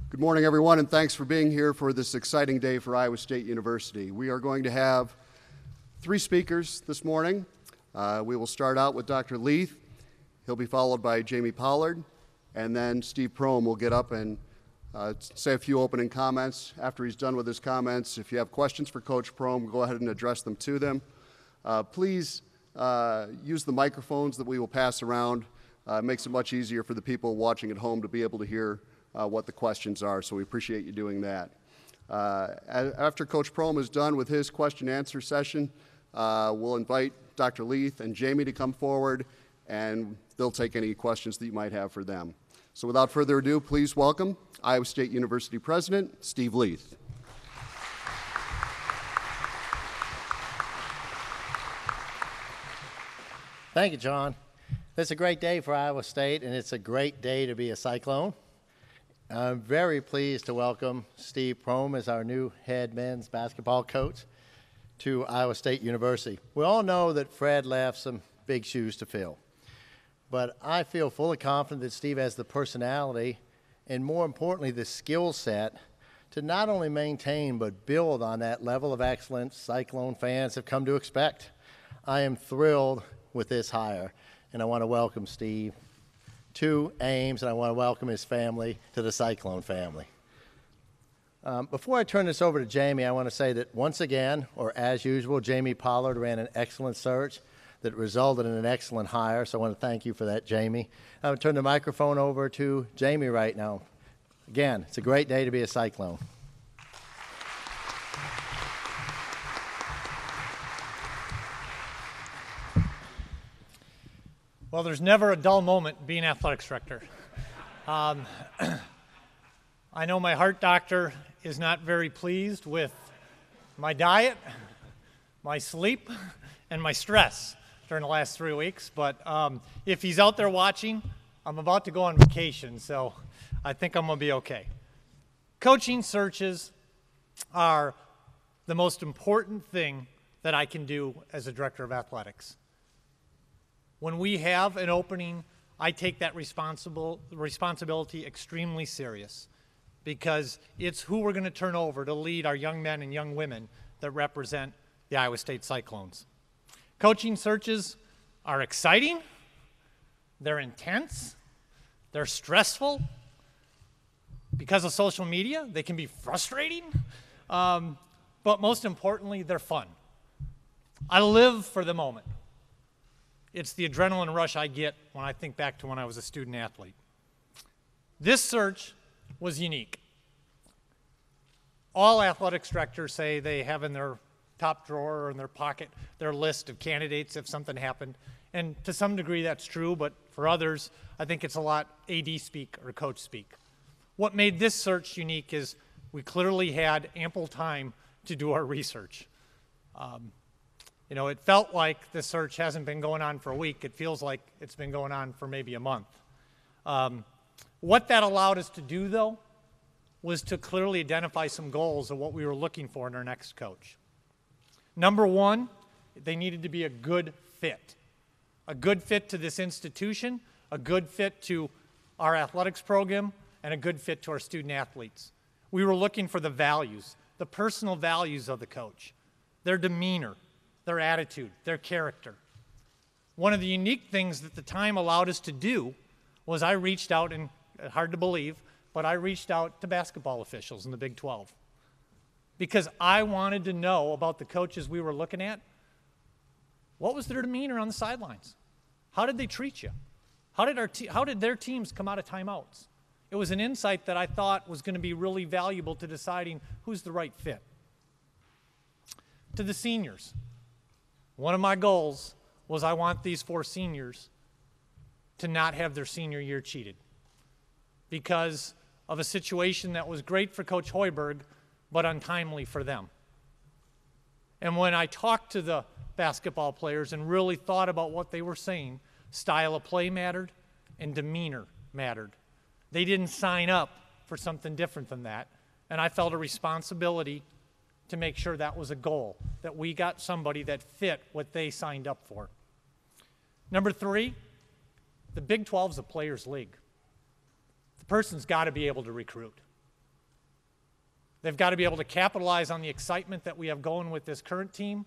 Good morning, everyone, and thanks for being here for this exciting day for Iowa State University. We are going to have three speakers this morning. We will start out with Dr. Leith. He'll be followed by Jamie Pollard, and then Steve Prohm will get up and say a few opening comments. After he's done with his comments, if you have questions for Coach Prohm, go ahead and address them to them. Please use the microphones that we will pass around. It makes it much easier for the people watching at home to be able to hear what the questions are, so we appreciate you doing that. After Coach Prohm is done with his question-answer session, we'll invite Dr. Leith and Jamie to come forward, and they'll take any questions that you might have for them. So without further ado, please welcome Iowa State University President Steve Leith. Thank you, John. It's a great day for Iowa State, and it's a great day to be a Cyclone. I'm very pleased to welcome Steve Prohm as our new head men's basketball coach to Iowa State University. We all know that Fred left some big shoes to fill, but I feel fully confident that Steve has the personality and, more importantly, the skill set to not only maintain but build on that level of excellence Cyclone fans have come to expect. I am thrilled with this hire, and I want to welcome Steve to Ames, and I want to welcome his family to the Cyclone family. Before I turn this over to Jamie, I want to say that once again, or as usual, Jamie Pollard ran an excellent search that resulted in an excellent hire, so I want to thank you for that, Jamie. I would turn the microphone over to Jamie right now. Again, it's a great day to be a Cyclone. Well, there's never a dull moment being athletics director. I know my heart doctor is not very pleased with my diet, my sleep, and my stress during the last 3 weeks, but if he's out there watching, I'm about to go on vacation, so I think I'm going to be okay. Coaching searches are the most important thing that I can do as a director of athletics. When we have an opening, I take that responsibility extremely serious because it's who we're going to turn over to lead our young men and young women that represent the Iowa State Cyclones. Coaching searches are exciting, they're intense, they're stressful. Because of social media, they can be frustrating, but most importantly, they're fun. I live for the moment. It's the adrenaline rush I get when I think back to when I was a student athlete. This search was unique. All athletics directors say they have in their top drawer or in their pocket their list of candidates if something happened. And to some degree that's true, but for others, I think it's a lot AD speak or coach speak. What made this search unique is we clearly had ample time to do our research. You know, it felt like the search hasn't been going on for a week. It feels like it's been going on for maybe a month. What that allowed us to do, though, was to clearly identify some goals of what we were looking for in our next coach. Number one, they needed to be a good fit. A good fit to this institution, a good fit to our athletics program, and a good fit to our student athletes. We were looking for the values, the personal values of the coach, their demeanor, their attitude, their character. One of the unique things that the time allowed us to do was I reached out, and hard to believe, but I reached out to basketball officials in the Big 12 because I wanted to know about the coaches we were looking at. What was their demeanor on the sidelines? How did they treat you? How did their teams come out of timeouts? It was an insight that I thought was going to be really valuable to deciding who's the right fit. To the seniors, one of my goals was I want these 4 seniors to not have their senior year cheated because of a situation that was great for Coach Hoiberg, but untimely for them. And when I talked to the basketball players and really thought about what they were saying, style of play mattered and demeanor mattered. They didn't sign up for something different than that, and I felt a responsibility to make sure that was a goal, that we got somebody that fit what they signed up for. Number 3, the Big 12 is a players' league. The person's got to be able to recruit. They've got to be able to capitalize on the excitement that we have going with this current team,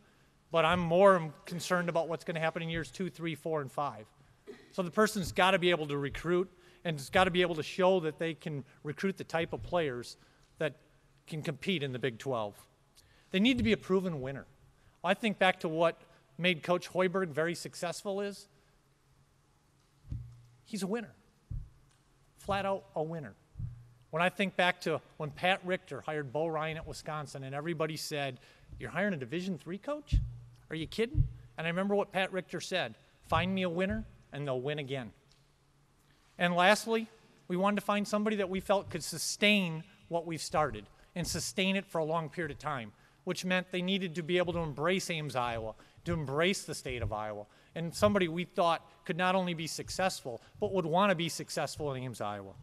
but I'm more concerned about what's going to happen in years 2, 3, 4, and 5. So the person's got to be able to recruit, and it's got to be able to show that they can recruit the type of players that can compete in the Big 12. They need to be a proven winner. I think back to what made Coach Hoiberg very successful is he's a winner, flat out a winner. When I think back to when Pat Richter hired Bo Ryan at Wisconsin and everybody said, "You're hiring a Division III coach? Are you kidding?" And I remember what Pat Richter said, "Find me a winner and they'll win again." And lastly, we wanted to find somebody that we felt could sustain what we've started and sustain it for a long period of time, which meant they needed to be able to embrace Ames, Iowa, to embrace the state of Iowa, and somebody we thought could not only be successful, but would want to be successful in Ames, Iowa.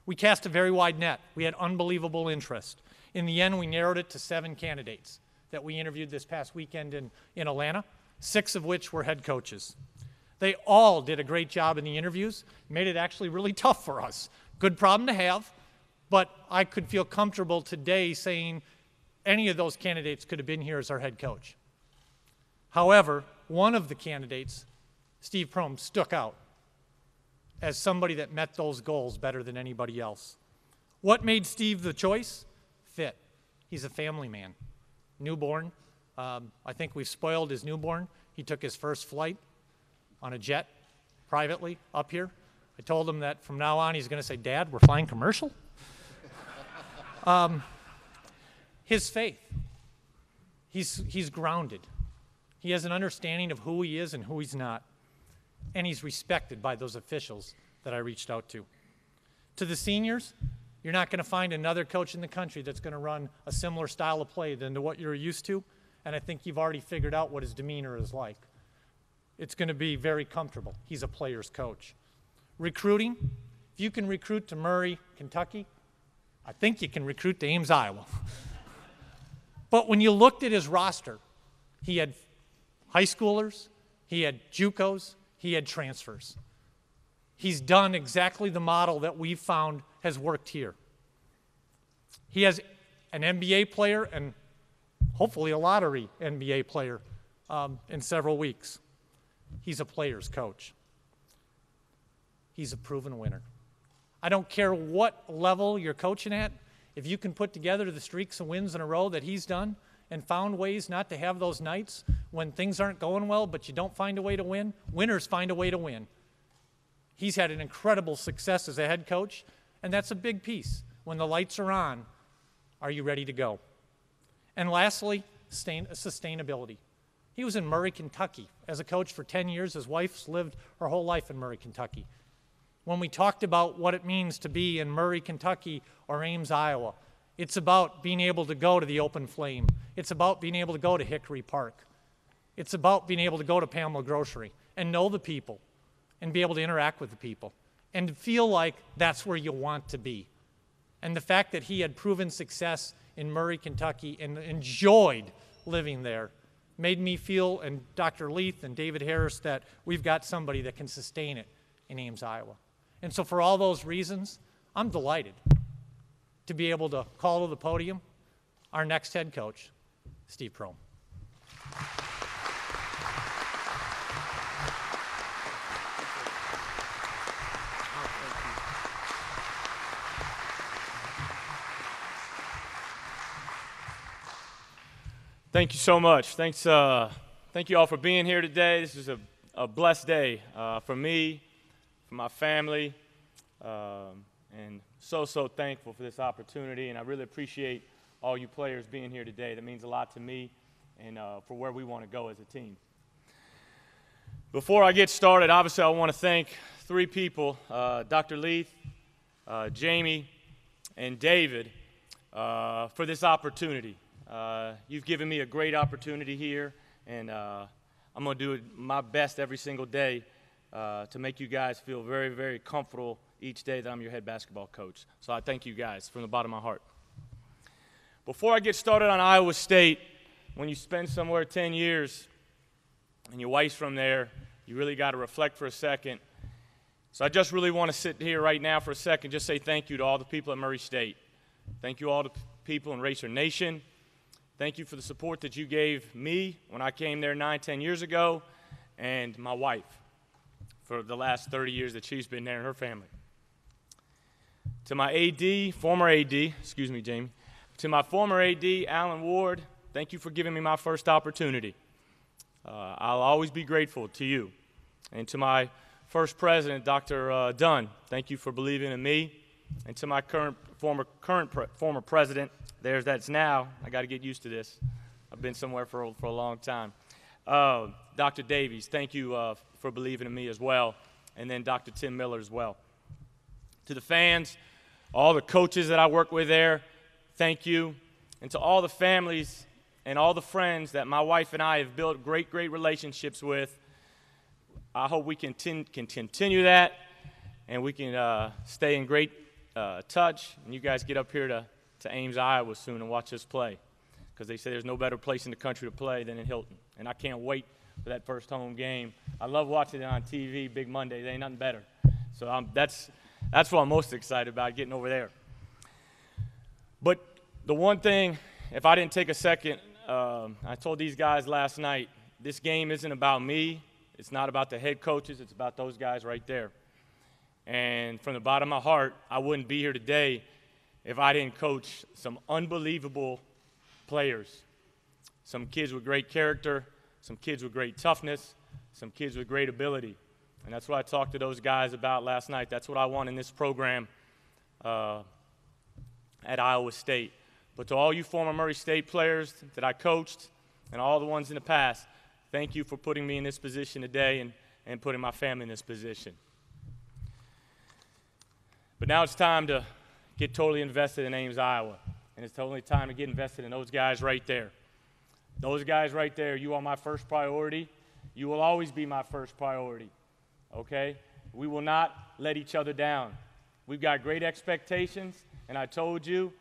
We cast a very wide net. We had unbelievable interest. In the end, we narrowed it to 7 candidates that we interviewed this past weekend in Atlanta, 6 of which were head coaches. They all did a great job in the interviews, made it actually really tough for us. Good problem to have, but I could feel comfortable today saying any of those candidates could have been here as our head coach. However, one of the candidates, Steve Prohm, stuck out as somebody that met those goals better than anybody else. What made Steve the choice? Fit. He's a family man. Newborn. I think we've spoiled his newborn. He took his first flight on a jet privately up here. I told him that from now on he's going to say, "Dad, we're flying commercial?" His faith. He's grounded. He has an understanding of who he is and who he's not. And he's respected by those officials that I reached out to. To the seniors, you're not going to find another coach in the country that's going to run a similar style of play than to what you're used to, and I think you've already figured out what his demeanor is like. It's going to be very comfortable. He's a player's coach. Recruiting, if you can recruit to Murray, Kentucky, I think you can recruit to Ames, Iowa. But when you looked at his roster, he had high schoolers, he had JUCOs, he had transfers. He's done exactly the model that we've found has worked here. He has an NBA player and hopefully a lottery NBA player in several weeks. He's a player's coach. He's a proven winner. I don't care what level you're coaching at, if you can put together the streaks of wins in a row that he's done and found ways not to have those nights when things aren't going well, but you don't find a way to win. Winners find a way to win. He's had an incredible success as a head coach, and that's a big piece. When the lights are on, are you ready to go? And lastly, sustainability. He was in Murray, Kentucky as a coach for 10 years. His wife's lived her whole life in Murray, Kentucky. When we talked about what it means to be in Murray, Kentucky or Ames, Iowa, it's about being able to go to the Open Flame. It's about being able to go to Hickory Park. It's about being able to go to Pamela Grocery and know the people and be able to interact with the people and feel like that's where you want to be. And the fact that he had proven success in Murray, Kentucky and enjoyed living there made me feel, and Dr. Leith and David Harris, that we've got somebody that can sustain it in Ames, Iowa. And so for all those reasons, I'm delighted to be able to call to the podium our next head coach, Steve Prohm. Thank you so much. Thank you all for being here today. This is a blessed day for me, for my family, and so thankful for this opportunity. And I really appreciate all you players being here today. That means a lot to me and for where we want to go as a team. Before I get started, obviously I want to thank 3 people, Dr. Leith, Jamie, and David, for this opportunity. You've given me a great opportunity here, and I'm going to do my best every single day to make you guys feel very, very comfortable each day that I'm your head basketball coach. So I thank you guys from the bottom of my heart. Before I get started on Iowa State, when you spend somewhere 10 years and your wife's from there, you really got to reflect for a second. So I just really want to sit here right now for a second, just say thank you to all the people at Murray State. Thank you all to people in Racer Nation. Thank you for the support that you gave me when I came there 9, 10 years ago, and my wife for the last 30 years that she's been there and her family. To my AD, former AD, excuse me, Jamie, to my former AD, Alan Ward, thank you for giving me my first opportunity. I'll always be grateful to you. And to my first president, Dr. Dunn, thank you for believing in me. And to my former president, that's now, I got to get used to this. I've been somewhere for a long time. Dr. Davies, thank you for believing in me as well. And then Dr. Tim Miller as well. To the fans, all the coaches that I work with there, thank you. And to all the families and all the friends that my wife and I have built great, great relationships with, I hope we can continue that, and we can stay in great touch. And you guys get up here to Ames, Iowa soon and watch us play, because they say there's no better place in the country to play than in Hilton. And I can't wait for that first home game. I love watching it on TV, Big Monday. There ain't nothing better. So that's what I'm most excited about, getting over there. But the one thing, if I didn't take a second, I told these guys last night, this game isn't about me. It's not about the head coaches. It's about those guys right there. And from the bottom of my heart, I wouldn't be here today if I didn't coach some unbelievable players. Some kids with great character, some kids with great toughness, some kids with great ability. And that's what I talked to those guys about last night. That's what I want in this program at Iowa State. But to all you former Murray State players that I coached and all the ones in the past, thank you for putting me in this position today and putting my family in this position. But now it's time to get totally invested in Ames, Iowa. And it's totally time to get invested in those guys right there. Those guys right there, you are my first priority. You will always be my first priority, okay? We will not let each other down. We've got great expectations, and I told you,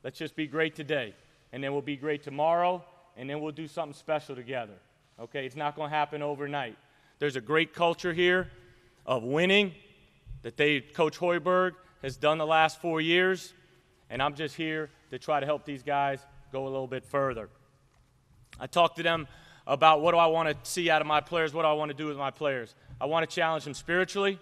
let's just be great today, and then we'll be great tomorrow, and then we'll do something special together, okay? It's not going to happen overnight. There's a great culture here of winning that Coach Hoiberg has done the last 4 years, and I'm just here to try to help these guys go a little bit further. I talked to them about what do I want to see out of my players, what do I want to do with my players. I want to challenge them spiritually.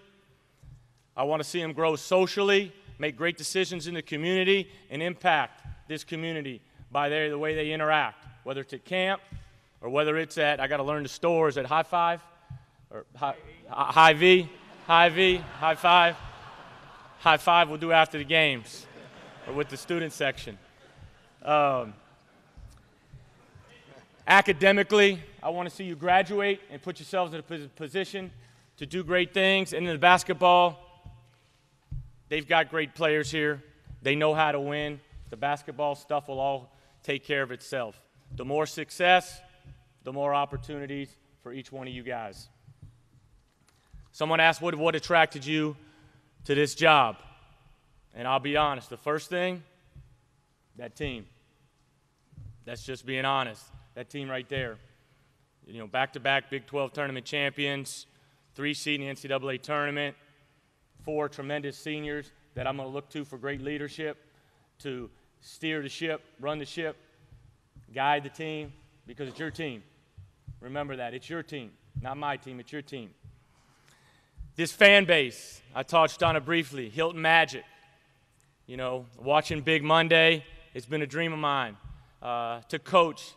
I want to see them grow socially, make great decisions in the community, and impact this community by the way they interact, whether it's at camp or whether it's at, I got to learn the stores at High Five, or Hy-Vee, High Five. High Five we'll do after the games or with the student section. Academically, I want to see you graduate and put yourselves in a position to do great things. And in the basketball, they've got great players here. They know how to win. The basketball stuff will all take care of itself. The more success, the more opportunities for each one of you guys. Someone asked what attracted you to this job. And I'll be honest, the first thing, that team. That's just being honest. That team right there. You know, back-to-back Big 12 tournament champions, 3 seed in the NCAA tournament, 4 tremendous seniors that I'm going to look to for great leadership, to steer the ship, run the ship, guide the team, because it's your team. Remember that. It's your team, not my team. It's your team. This fan base, I touched on it briefly, Hilton Magic. You know, watching Big Monday, it's been a dream of mine to coach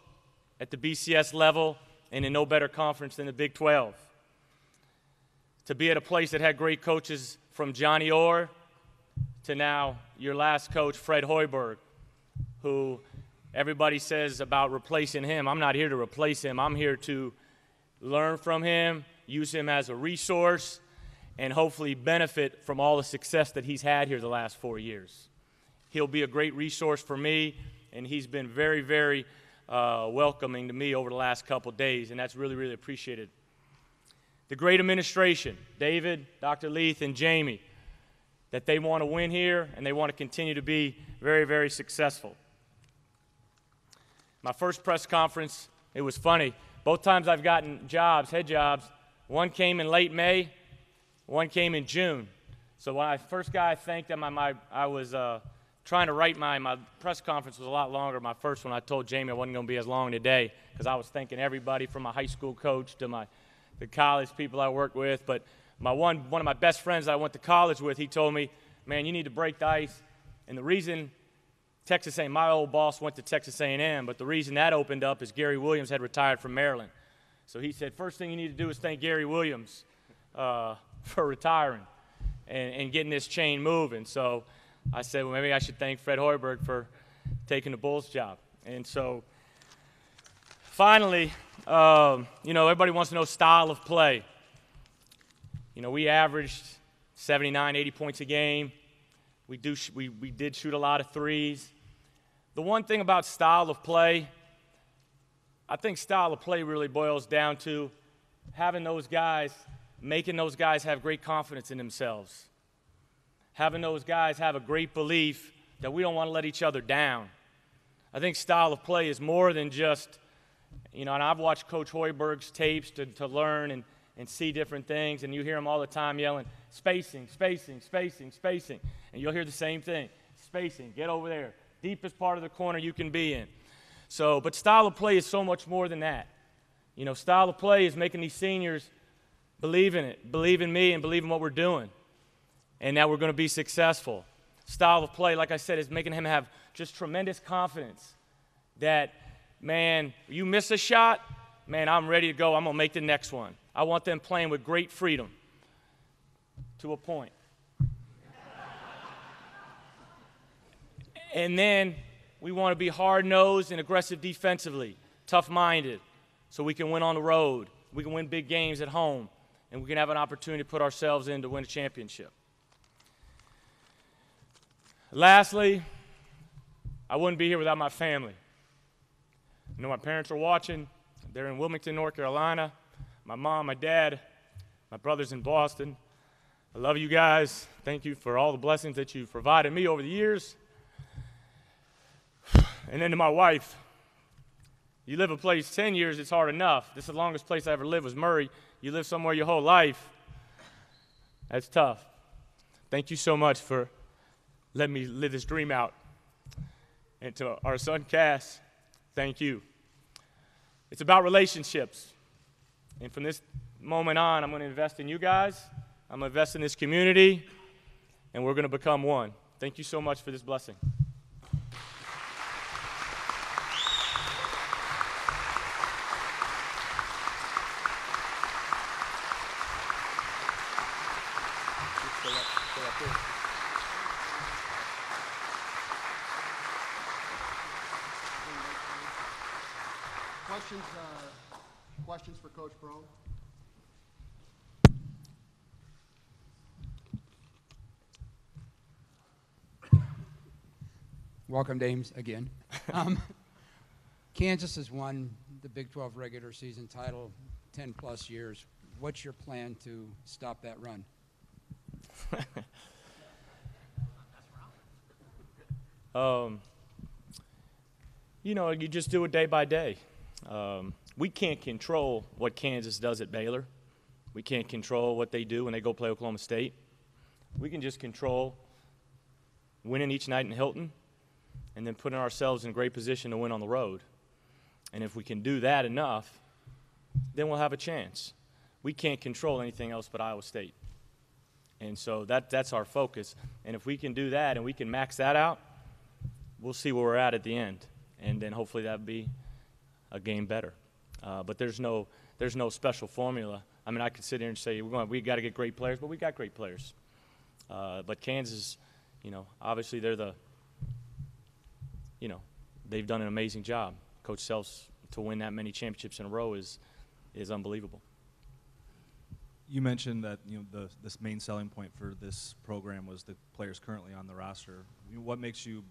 at the BCS level and in no better conference than the Big 12. To be at a place that had great coaches from Johnny Orr to now your last coach, Fred Hoiberg, who everybody says about replacing him. I'm not here to replace him. I'm here to learn from him, use him as a resource, and hopefully benefit from all the success that he's had here the last 4 years. He'll be a great resource for me, and he's been very, very welcoming to me over the last couple days, and that's really, really appreciated. The great administration, David, Dr. Leith, and Jamie, that they want to win here, and they want to continue to be very, very successful. My first press conference, it was funny. Both times I've gotten jobs, head jobs, one came in late May, one came in June. So when I first got, I thanked them, I was trying to write my press conference was a lot longer. My first one, I told Jamie I wasn't going to be as long today because I was thanking everybody from my high school coach to the college people I work with. But one of my best friends I went to college with, he told me, man, you need to break the ice. And the reason Texas A&M, my old boss went to Texas A&M, but the reason that opened up is Gary Williams had retired from Maryland. So he said, first thing you need to do is thank Gary Williams for retiring and getting this chain moving. So I said, well, maybe I should thank Fred Hoiberg for taking the Bulls job. And so finally, everybody wants to know style of play. We averaged 79, 80 points a game. We did shoot a lot of threes. The one thing about style of play, I think style of play really boils down to having those guys, making those guys have great confidence in themselves. Having those guys have a great belief that we don't want to let each other down. I think style of play is more than just, and I've watched Coach Hoiberg's tapes to learn and see different things, and you hear him all the time yelling, spacing, spacing, spacing, spacing. And you'll hear the same thing, spacing, get over there, deepest part of the corner you can be in. So, but style of play is so much more than that. Style of play is making these seniors believe in it, believe in me, and believe in what we're doing, and that we're going to be successful. Style of play, like I said, is making him have just tremendous confidence that, man, you miss a shot, man, I'm ready to go. I'm going to make the next one. I want them playing with great freedom to a point. And then we want to be hard-nosed and aggressive defensively, tough-minded, so we can win on the road. We can win big games at home, and we can have an opportunity to put ourselves in to win a championship. Lastly, I wouldn't be here without my family. My parents are watching. They're in Wilmington, North Carolina. My mom, my dad, my brother's in Boston. I love you guys. Thank you for all the blessings that you've provided me over the years. And then to my wife, you live a place 10 years, it's hard enough. This is the longest place I ever lived was Murray. You live somewhere your whole life. That's tough. Thank you so much for letting me live this dream out. And to our son, Cass, thank you. It's about relationships. And from this moment on, I'm going to invest in you guys. I'm going to invest in this community. And we're going to become one. Thank you so much for this blessing. Questions for Coach Prohm? Welcome, Dames, again. Kansas has won the Big 12 regular season title 10-plus years. What's your plan to stop that run? You just do it day by day. We can't control what Kansas does at Baylor. We can't control what they do when they go play Oklahoma State. We can just control winning each night in Hilton and then putting ourselves in a great position to win on the road. And if we can do that enough, then we'll have a chance. We can't control anything else but Iowa State. And so that's our focus. And if we can do that and we can max that out, we'll see where we're at the end. And then hopefully that'll be a game better. But there's no special formula. I mean, I could sit here and say we got to get great players, but we got great players. But Kansas, obviously they've done an amazing job. Coach Self's to win that many championships in a row is unbelievable. You mentioned that this main selling point for this program was the players currently on the roster. What makes you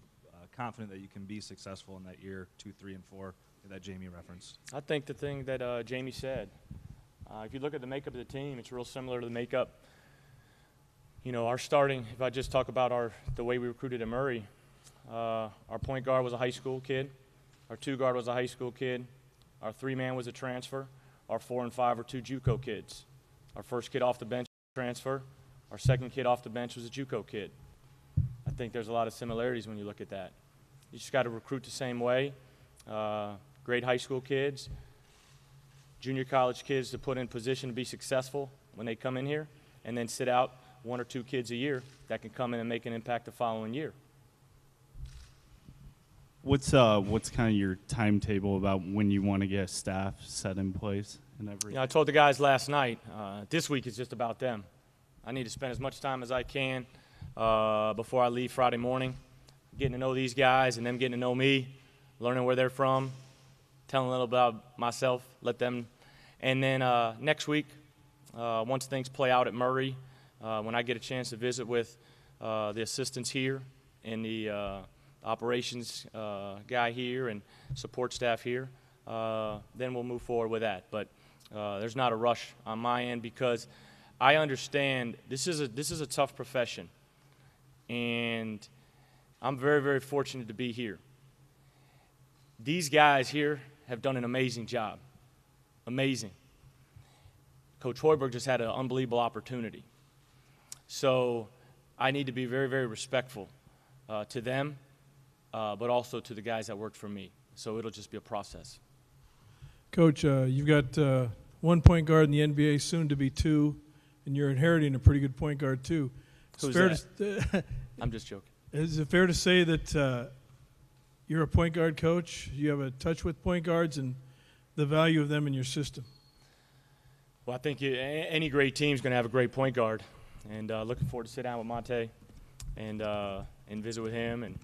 confident that you can be successful in that year 2, 3, and 4 that Jamie referenced? I think the thing that Jamie said. If you look at the makeup of the team, it's real similar to the makeup. Our starting. If I just talk about the way we recruited at Murray, our point guard was a high school kid. Our 2 guard was a high school kid. Our 3-man was a transfer. Our 4 and 5 were 2 JUCO kids. Our first kid off the bench was a transfer. Our second kid off the bench was a JUCO kid. I think there's a lot of similarities when you look at that. You just got to recruit the same way. Great high school kids, junior college kids to put in position to be successful when they come in here, and then sit out 1 or 2 kids a year that can come in and make an impact the following year. What's kind of your timetable about when you want to get staff set in place and everything? You know, I told the guys last night, this week is just about them. I need to spend as much time as I can before I leave Friday morning, getting to know these guys and them getting to know me, learning where they're from, telling a little about myself, let them. And then next week, once things play out at Murray, when I get a chance to visit with the assistants here and the operations guy here and support staff here, then we'll move forward with that. But there's not a rush on my end because I understand this is a tough profession, and I'm very, very fortunate to be here. These guys here have done an amazing job, amazing. Coach Hoiberg just had an unbelievable opportunity. So I need to be very, very respectful to them, but also to the guys that worked for me. So it'll just be a process. Coach, you've got 1 point guard in the NBA, soon to be 2, and you're inheriting a pretty good point guard too. Who's that? I'm just joking. Is it fair to say that you're a point guard coach? You have a touch with point guards and the value of them in your system? Well, I think any great team is going to have a great point guard, and looking forward to sit down with Monte and visit with him and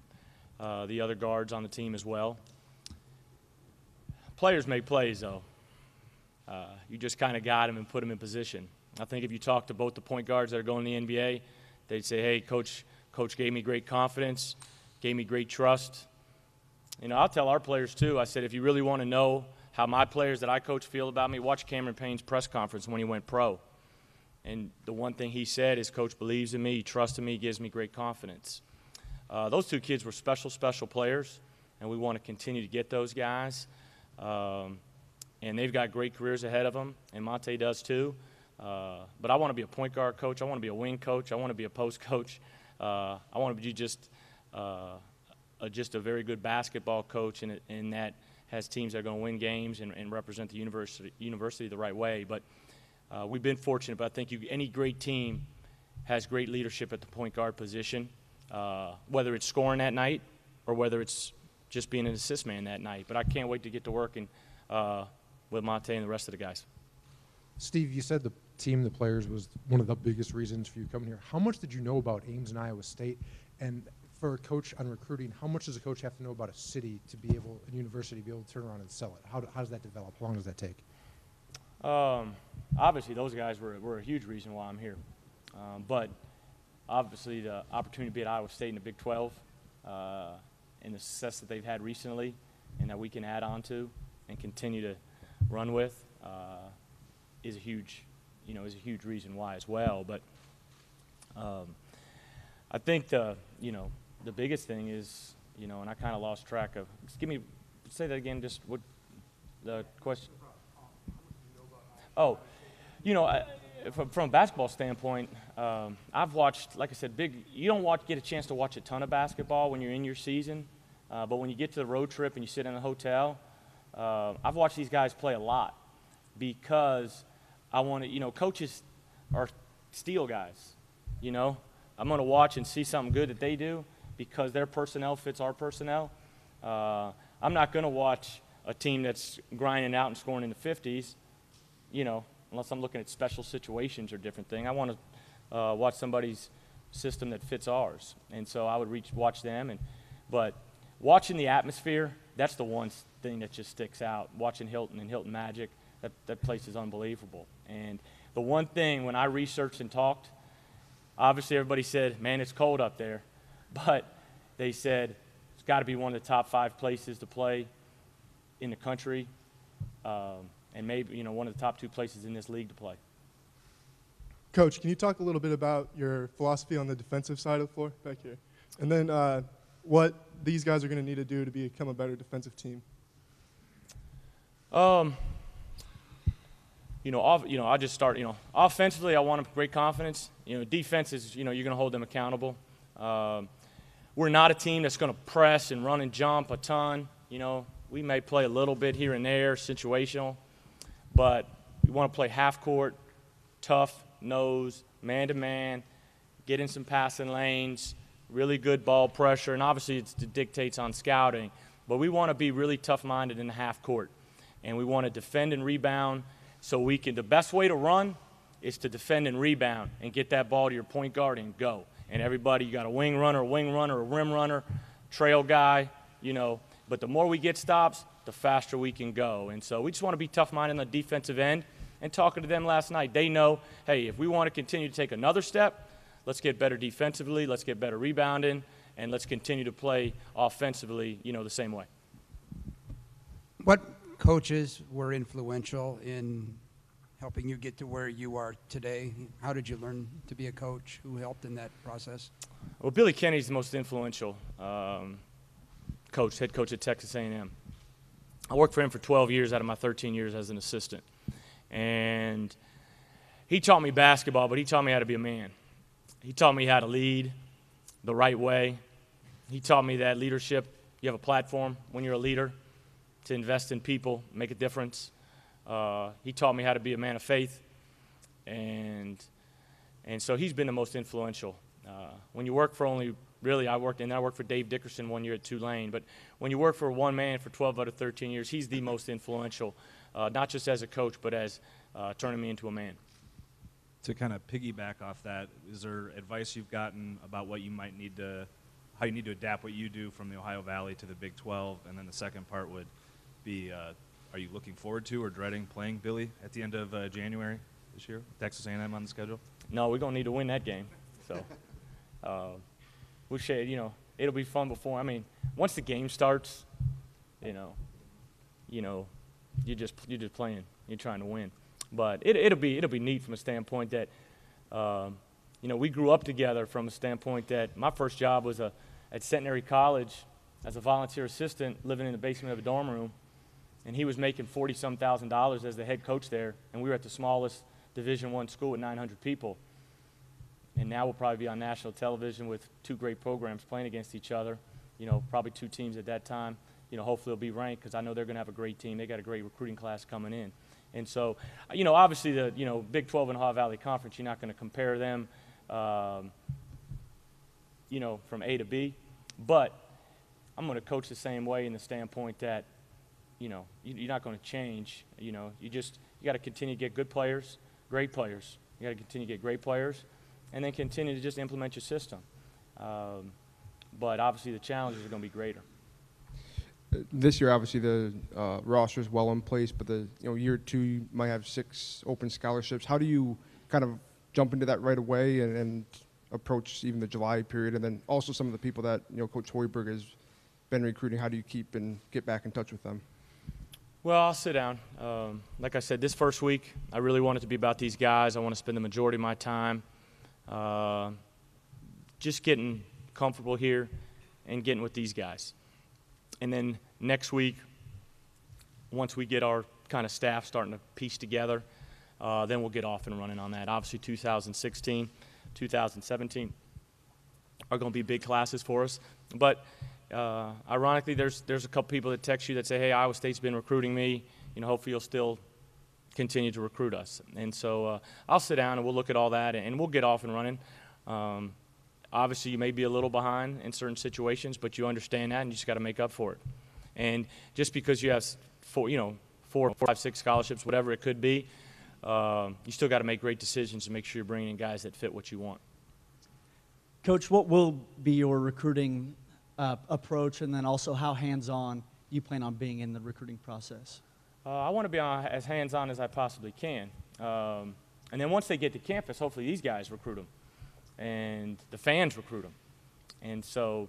the other guards on the team as well. Players make plays, though. You just kind of got them and put them in position. I think if you talk to both the point guards that are going to the NBA, they'd say, hey, Coach gave me great confidence, gave me great trust. You know, I'll tell our players, too. I said, if you really want to know how my players that I coach feel about me, watch Cameron Payne's press conference when he went pro. And the one thing he said is, Coach believes in me, he trusts in me, he gives me great confidence. Those 2 kids were special, special players, and we want to continue to get those guys. And they've got great careers ahead of them, and Monte does too. But I want to be a point guard coach. I want to be a wing coach. I want to be a post coach. I want to be just a very good basketball coach, and that has teams that are going to win games and represent the university the right way. But we've been fortunate, but I think any great team has great leadership at the point guard position, whether it's scoring that night or whether it's just being an assist man that night. But I can't wait to get to work with Monte and the rest of the guys. Steve, you said the team, the players, was one of the biggest reasons for you coming here. How much did you know about Ames and Iowa State? And for a coach on recruiting, how much does a coach have to know about a city to be able, a university, to be able to turn around and sell it? How does that develop? How long does that take? Obviously, those guys were a huge reason why I'm here. But obviously, the opportunity to be at Iowa State in the Big 12 and the success that they've had recently and that we can add on to and continue to run with is a huge reason why as well. But I think the biggest thing is, and I kind of lost track of. Say that again. Just what the question? Oh, from a basketball standpoint, I've watched, like I said, you don't get a chance to watch a ton of basketball when you're in your season, but when you get to the road trip and you sit in a hotel, I've watched these guys play a lot because I want to, coaches are steel guys, I'm going to watch and see something good that they do because their personnel fits our personnel. I'm not going to watch a team that's grinding out and scoring in the 50s, unless I'm looking at special situations or different thing. I want to watch somebody's system that fits ours. And so I would watch them. But watching the atmosphere, that's the one thing that just sticks out. Watching Hilton and Hilton Magic, that place is unbelievable. And the one thing when I researched and talked, obviously everybody said, man, it's cold up there. But they said it's got to be one of the top 5 places to play in the country. And maybe, one of the top 2 places in this league to play. Coach, can you talk a little bit about your philosophy on the defensive side of the floor back here? And then what these guys are going to need to do to become a better defensive team? I'll just start, offensively, I want them great confidence. Defense is, you're going to hold them accountable. we're not a team that's going to press and run and jump a ton. You know, we may play a little bit here and there, situational, but we want to play half court, tough, nose, man-to-man, get in some passing lanes, really good ball pressure, and obviously it dictates on scouting. But we want to be really tough-minded in the half court, and we want to defend and rebound so we can – the best way to run is to defend and rebound and get that ball to your point guard and go. And everybody, you got a wing runner, a rim runner, trail guy, you know. But the more we get stops, the faster we can go. And so we just want to be tough-minded on the defensive end. And talking to them last night, they know, hey, if we want to continue to take another step, let's get better defensively, let's get better rebounding, and let's continue to play offensively, you know, the same way. What coaches were influential in helping you get to where you are today? How did you learn to be a coach? Who helped in that process? Well, Billy Kennedy's the most influential head coach at Texas A&M. I worked for him for 12 years out of my 13 years as an assistant. And he taught me basketball, but he taught me how to be a man. He taught me how to lead the right way. He taught me that leadership, you have a platform when you're a leader to invest in people, make a difference. He taught me how to be a man of faith. And so he's been the most influential. When you work for I worked for Dave Dickerson 1 year at Tulane, but when you work for one man for 12 out of 13 years, he's the most influential, not just as a coach, but as turning me into a man. To kind of piggyback off that, is there advice you've gotten about what you might need to, how you need to adapt what you do from the Ohio Valley to the Big 12? And then the second part would be, are you looking forward to or dreading playing Billy at the end of January this year? Texas A&M on the schedule? No, we're going to need to win that game. So we should, you know, it'll be fun before. I mean, once the game starts, you know, you're just playing. You're trying to win. But it'll be neat from a standpoint that, you know, we grew up together from a standpoint that my first job was at Centenary College as a volunteer assistant living in the basement of a dorm room. And he was making $40-some thousand as the head coach there. And we were at the smallest Division I school with 900 people. And now we'll probably be on national television with two great programs playing against each other. You know, probably two teams at that time. You know, hopefully they'll be ranked because I know they're going to have a great team. They got a great recruiting class coming in. And so, you know, obviously the, you know, Big 12 and Ohio Valley Conference, you're not going to compare them, you know, from A to B. But I'm going to coach the same way in the standpoint that, you know, you're not going to change. You know, you got to continue to get good players, great players. You got to continue to get great players, and then continue to just implement your system. But obviously the challenges are going to be greater. This year, obviously, the roster is well in place, but year two, you might have 6 open scholarships. How do you kind of jump into that right away and approach even the July period, and then also some of the people that Coach Hoiberg has been recruiting? How do you keep and get back in touch with them? Well, I'll sit down. Like I said, this first week, I really want it to be about these guys. I want to spend the majority of my time just getting comfortable here and getting with these guys. And then next week, once we get our kind of staff starting to piece together, then we'll get off and running on that. Obviously, 2016, 2017 are going to be big classes for us. But ironically, there's a couple people that text you that say, hey, Iowa State's been recruiting me. Hopefully you'll still continue to recruit us. And so I'll sit down and we'll look at all that, and we'll get off and running. Obviously, you may be a little behind in certain situations, but you understand that, and you just got to make up for it. And just because you have 4, 5, 6 scholarships, whatever it could be, you still got to make great decisions and make sure you're bringing in guys that fit what you want. Coach, what will be your recruiting approach, and then also how hands-on you plan on being in the recruiting process? I want to be as hands-on as I possibly can. And then once they get to campus, hopefully these guys recruit them. And the fans recruit them. And so,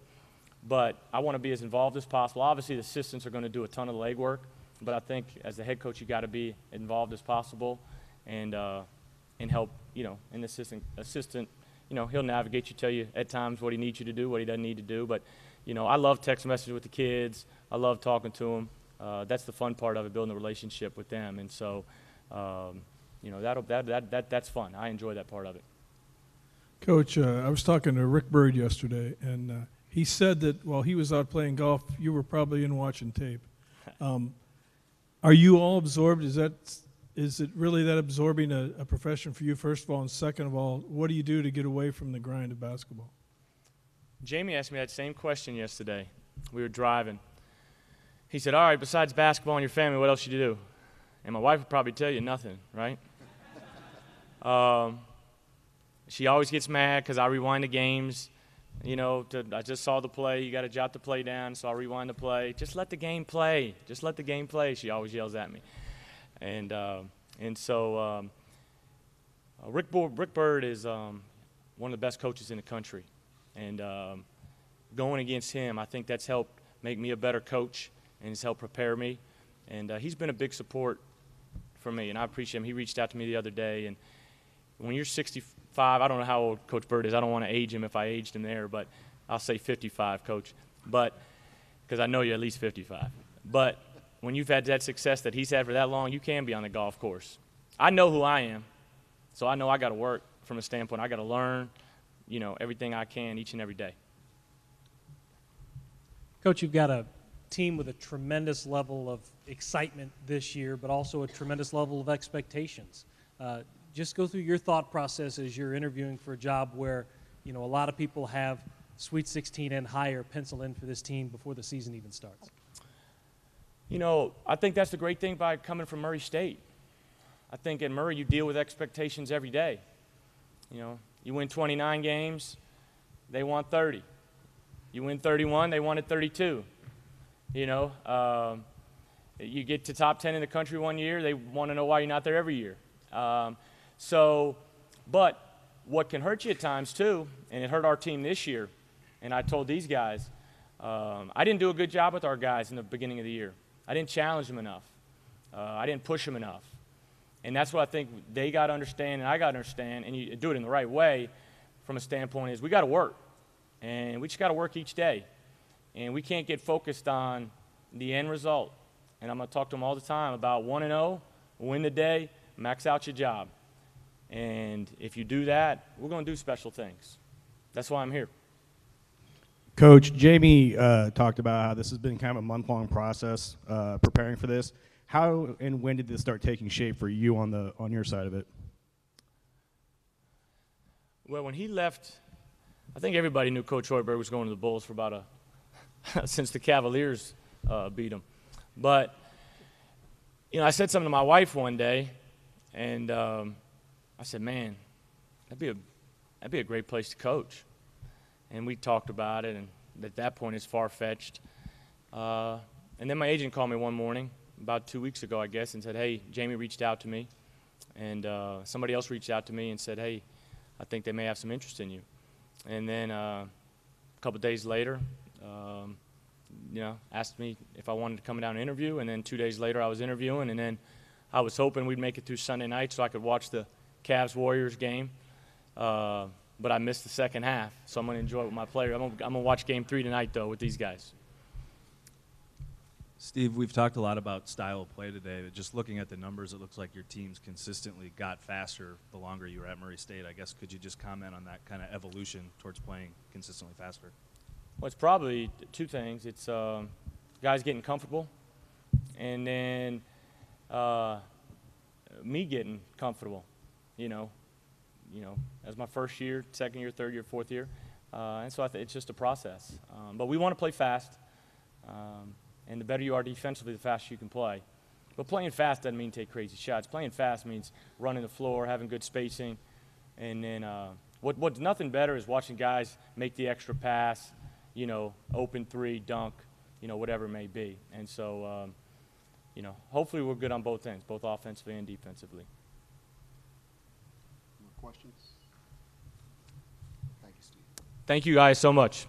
but I want to be as involved as possible. Obviously, the assistants are going to do a ton of the legwork, but I think as the head coach, you got to be involved as possible and help, an assistant, he'll navigate you, tell you at times what he needs you to do, what he doesn't need to do. But, I love text messages with the kids. I love talking to them. That's the fun part of it, building a relationship with them. And so, that's fun. I enjoy that part of it. Coach, I was talking to Rick Bird yesterday, and he said that while he was out playing golf, you were probably in watching tape. Are you all absorbed? Is it really that absorbing a profession for you, first of all? And second of all, what do you do to get away from the grind of basketball? Jamie asked me that same question yesterday. We were driving. He said, all right, besides basketball and your family, what else you do? And my wife would probably tell you nothing, right? She always gets mad because I rewind the games. You know, I just saw the play. You got to jot the play down, so I'll rewind the play. Just let the game play. Just let the game play, she always yells at me. And so Rick Byrd is one of the best coaches in the country. And going against him, I think that's helped make me a better coach and has helped prepare me. And he's been a big support for me, and I appreciate him. He reached out to me the other day, and when you're 65, I don't know how old Coach Byrd is. I don't want to age him if I aged him there, but I'll say 55, Coach, but because I know you're at least 55. But when you've had that success that he's had for that long, you can be on the golf course. I know who I am, so I know I got to work from a standpoint. I got to learn, you know, everything I can each and every day. Coach, you've got a team with a tremendous level of excitement this year, but also a tremendous level of expectations. Just go through your thought process as you're interviewing for a job where, you know, a lot of people have Sweet 16 and higher pencil in for this team before the season even starts. You know, I think that's the great thing by coming from Murray State. I think at Murray you deal with expectations every day. You know, you win 29 games, they want 30. You win 31, they wanted 32. You know, you get to top 10 in the country one year, they want to know why you're not there every year. But what can hurt you at times too, and it hurt our team this year, and I told these guys, I didn't do a good job with our guys in the beginning of the year. I didn't challenge them enough. I didn't push them enough. And that's what I think they got to understand and I got to understand, and you do it in the right way from a standpoint is we got to work. And we just got to work each day. And we can't get focused on the end result. And I'm going to talk to them all the time about 1-0, win the day, max out your job. And if you do that, we're going to do special things. That's why I'm here. Coach, Jamie talked about how this has been kind of a month-long process preparing for this. How and when did this start taking shape for you on your side of it? Well, when he left, I think everybody knew Coach Hoiberg was going to the Bulls for about since the Cavaliers beat him. But, you know, I said something to my wife one day, and I said, man, that'd be a great place to coach. And we talked about it, and at that point it's far-fetched. And then my agent called me one morning, about 2 weeks ago, I guess, and said, hey, Jamie reached out to me. And somebody else reached out to me and said, hey, I think they may have some interest in you. And then a couple of days later, you know, asked me if I wanted to come down and interview. And then 2 days later I was interviewing, and then I was hoping we'd make it through Sunday night so I could watch the Cavs-Warriors game. But I missed the second half, so I'm going to enjoy it with my player. I'm going to watch Game 3 tonight, though, with these guys. Steve, we've talked a lot about style of play today. Just looking at the numbers, it looks like your teams consistently got faster the longer you were at Murray State. I guess could you just comment on that kind of evolution towards playing consistently faster? Well, it's probably two things. It's guys getting comfortable, and then me getting comfortable, you know, as my first year, second year, third year, fourth year. And so it's just a process. But we want to play fast. And the better you are defensively, the faster you can play. But playing fast doesn't mean take crazy shots. Playing fast means running the floor, having good spacing. And then what's nothing better is watching guys make the extra pass, you know, open three, dunk, you know, whatever it may be. And so, you know, hopefully we're good on both ends, both offensively and defensively. Questions? Thank you, Steve. Thank you guys so much.